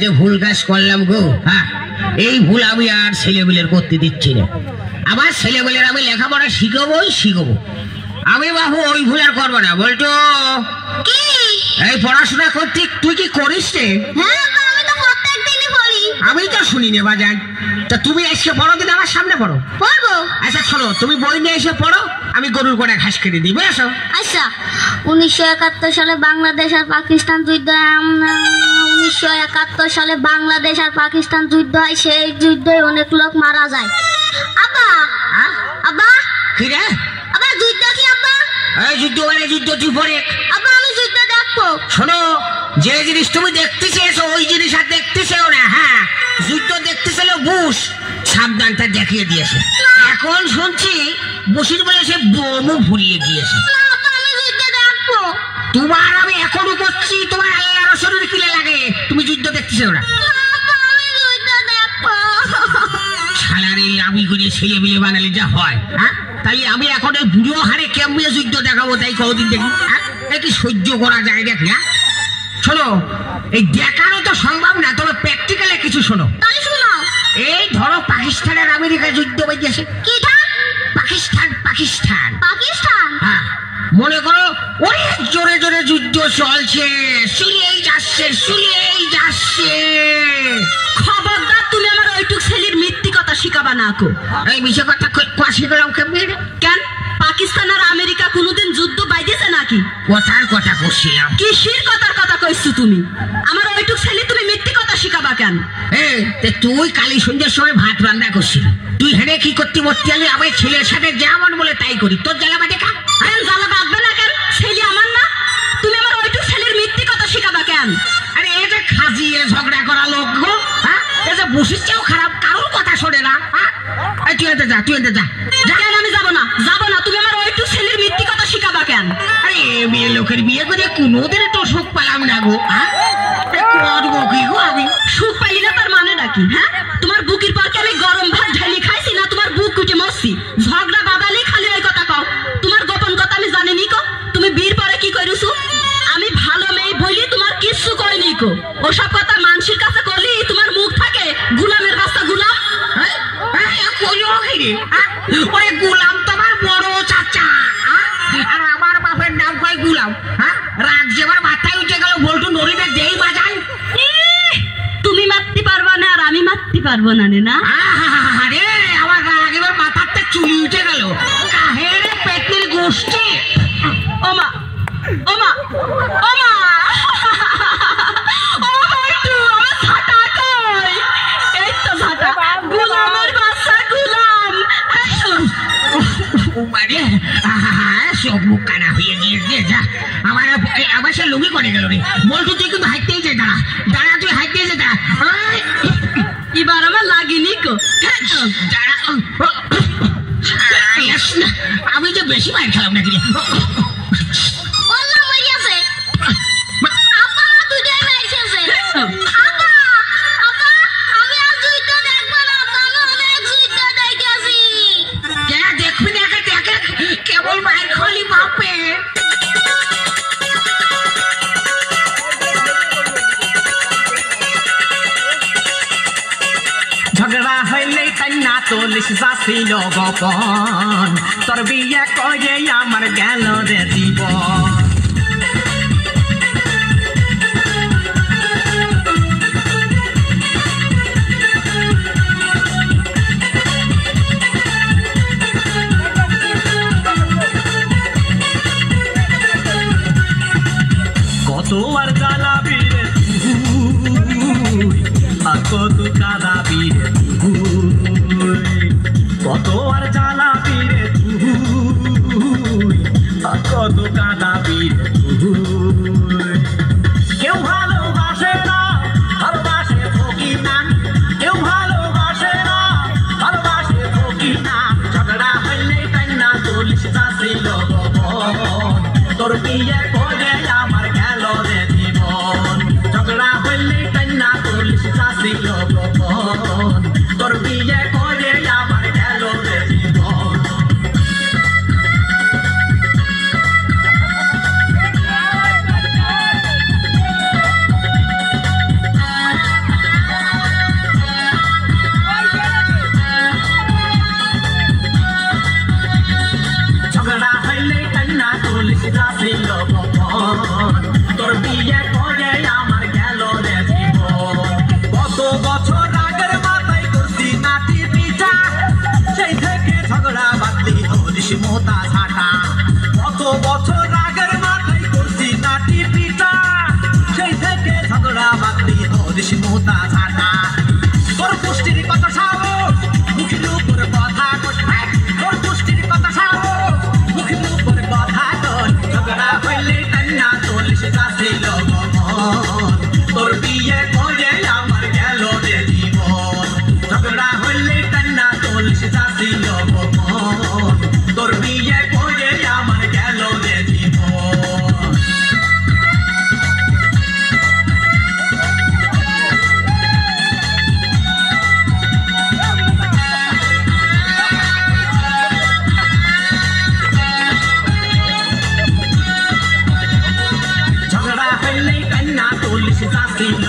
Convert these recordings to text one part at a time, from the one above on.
যে ভুল কাজ করলাম গো, হ্যাঁ এই ভুল আমি আর ছেলেবেলের করতে দিচ্ছি না। আমার ছেলেবেলের আমি লেখাপড়া শিখবো। আমি বাবু ওই ভুল আর করবো না। বলতো এই পড়াশোনা করতে তুই কি করিস রে? আমি তো শুনি নে বাজান। তা তুমি এসে পড়ো দিন, আমার সামনে পড়ো। পড়বো। আচ্ছা শোনো, তুমি বই নিয়ে এসে পড়ো, আমি গরুর গোড়া ঘাস কেটে দিই, বুঝেছো? আচ্ছা 1971 সালে বাংলাদেশ আর পাকিস্তান যুদ্ধ, 1971 সালে বাংলাদেশ আর পাকিস্তান যুদ্ধ হয়। সেই যুদ্ধে অনেক লোক মারা যায়। আব্বা আব্বা কি রে? আব্বা যুদ্ধ কি আব্বা? এই যুদ্ধ মানে যুদ্ধ তুই পড়ে। আব্বা আমি যুদ্ধ দেখবো। শোনো, যে জিনিস তুমি দেখতেছো ওই জিনিস আর দেখতেছেও না। হ্যাঁ, যুদ্ধ দেখতেছিল বুশ, সাবধানটা দেখিয়ে দিয়েছে। এখন শুনছি বুশির বলে সে বোমও ফুরিয়ে গিয়েছে। তোমার আমি এখনো করছি, তোমার আল্লাহর শরীর কিলে লাগে, তুমি যুদ্ধ দেখতেছো না। সালারে আমি করে ছেলে বিয়ে বানালে যা হয়, হ্যাঁ তাই আমি এখন এই বুড়ো হারে কেমন যুদ্ধ দেখাবো, তাই কদিন দেখি কি সহ্য করা যায় দেখি। হ্যাঁ শোনো, এই দেখানো তো সম্ভব না, তবে প্র্যাকটিক্যালে কিছু শোনো। এই ধরো পাকিস্তান আর আমেরিকা যুদ্ধ বেজেছে। পাকিস্তান হ্যাঁ, মনে করো অনেক জোরে জোরে যুদ্ধ চলছে, শুলিয়েই যাচ্ছে। খবরদার তুমি আমার ওইটুক ছেলের মিথ্যি কথা শিখাবা না কো। এই মিশে কথা শিখলাম কেমন? কেন পাকিস্তান আর আমেরিকা কোনোদিন যুদ্ধ বাইতেছে নাকি? কথার কথা করছিলাম। কিসের কথার কথা কইছো তুমি? আমার ওইটুক ছেলে তুমি মিথ্যি কথা শিখাবা কেন? তুই কালী সন্ধ্যার সময় ভাত রান্না করছিলি, তুই হেনে কি করতে বসতে আলি? আমার ছেলের সাথে যেমন বলে তাই করি, তোর জ্বালা বাদে খা। জ্বালা বাঁধবে না কেন? ছেলে আমার না, তুমি আমার ওইটুক ছেলের মিথ্যি কথা শিখাবা কেন? আরে এই যে খাজিয়ে ঝগড়া করা লোক গো, হ্যাঁ এই যে বসির চেয়েও খারাপ, কারোর কথা শোনে না। তুই এতে যা। কেন আমি যাবো না? তুমি আমার ওইটুক ছেলের মিথ্যি কথা শিখাবা কেন? আরে মেয়ে লোকের বিয়ে করে কোনোদিন তো সুখ পেলাম না গো। আমি সুখ পাইলি না তার মানে নাকি? হ্যাঁ তোমার বুকের পর আমি গরম ভাত ঢালি খাইছি না তোমার বুক কুটে মরছি? ঝগড়া বাদালি খালি ওই কথা কও। তোমার গোপন কথা আমি জানি নি কো। তুমি বিয়ের পরে কি করিছো? আমি ভালো মেয়ে বলি তোমার কিচ্ছু করিনি কো। ওসব কথা মানুষের কাছে করলি তোমার মুখ থাকে গুলামের বাচ্চা গুলাম। ওই গুলাম তোমার বড় চাচা, আর আমার বাপের নাম কয় গুলাম। হ্যাঁ রাগ যে আমার মাথায় উঠে গেল, বলটু নড়িতে যেই বাজাই। তুমি মারতে পারবা না আর আমি মারতে পারবো না না? আরে আমার রাগ এবার মাথাতে চুলি উঠে গেল। কাহের পেটের গোষ্ঠী। ওমা সব মুখ কানা হয়ে গিয়েছে। যা আমার সে লুঙ্গি করে গেল রে। বলতো তুই কিন্তু হাঁটতেই যে দাঁড়া তুই হাঁটতেই যে দাঁড়া। এবার আমার লাগেনি কো। আমি যে বেশি মার খেলাম নাকি রে। কেবল মায়ের খালি বাপে। ঝগড়া হইলে কান্না তোলিস যাছিল গোপন, তোর বিয়ে করে আমার গেল রে জীবন। কত আর জ্বালাবি রে কত কাঁদাবি রে, কত আর জ্বালাবি রে কত কাঁদাবি রে। কেউ ভালোবাসে না, ভালোবাসে ফকি না। কেউ ভালোবাসে না, ভালোবাসে ফকি না। ঝগড়া হইলে কান্না তোলিস যাচ্ছিল গোপন, তোর বিয়ে করে আমার গেল রে জীবন। কত বছর আগের মাথায় করছি নাতি পিঠা সেই থেকে ঝগড়া বাদলি হরিস মোতা ঝাঁটা কত বছর আগের মাথায় করছি নাতি পিঠা সেই থেকে ঝগড়া বাদলি হরিস মোতা ঝাঁটা তোর পুষ্টির কথা সাবো মুখের উপর কথা কয় তোর পুষ্টির কথা সাবো মুখের উপর কথা কয় ঝগড়া হইলে কান্না চলিস যাচ্ছিল তোর বিয়ে করে আমার গেল রে জীবন ঝগড়া হইলে কান্না চলিস যাচ্ছিল তোর বিয়ে করে আমার গেল রে জীবন ঝগড়া হইলে কান্না চলিস যাচ্ছিল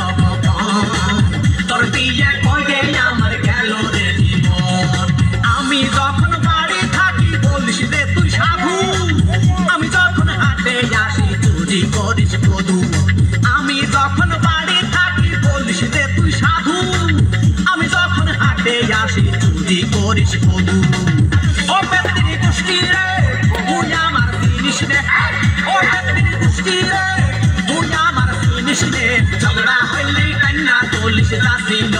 তোর বিয়ে করে আমার গেল রে জীবন আমি যখন বাড়ি থাকি বলিস রে তুই সাধু আমি যখন হাটে আসি চুরি করিস কদু আমি যখন বাড়ি থাকি বলিস রে তুই সাধু আমি যখন হাটে আসি চুরি করিস কদু ও ব্যক্তির গোষ্ঠী রে তুই আমার জিনিস রে ও ব্যক্তির গোষ্ঠী রে তুই আমার জিনিস রে ঝগড়া হইলে কান্না চলিস যাচ্ছিল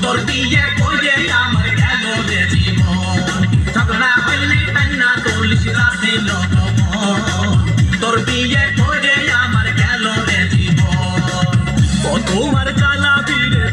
তোর বিয়ে করে আমার গেল রে জীবন ঝগড়া হইলে কান্না চলিস যাচ্ছিল তোর বিয়ে করে আমার গেল রে জীবন ও তোমার জ্বালা বীরে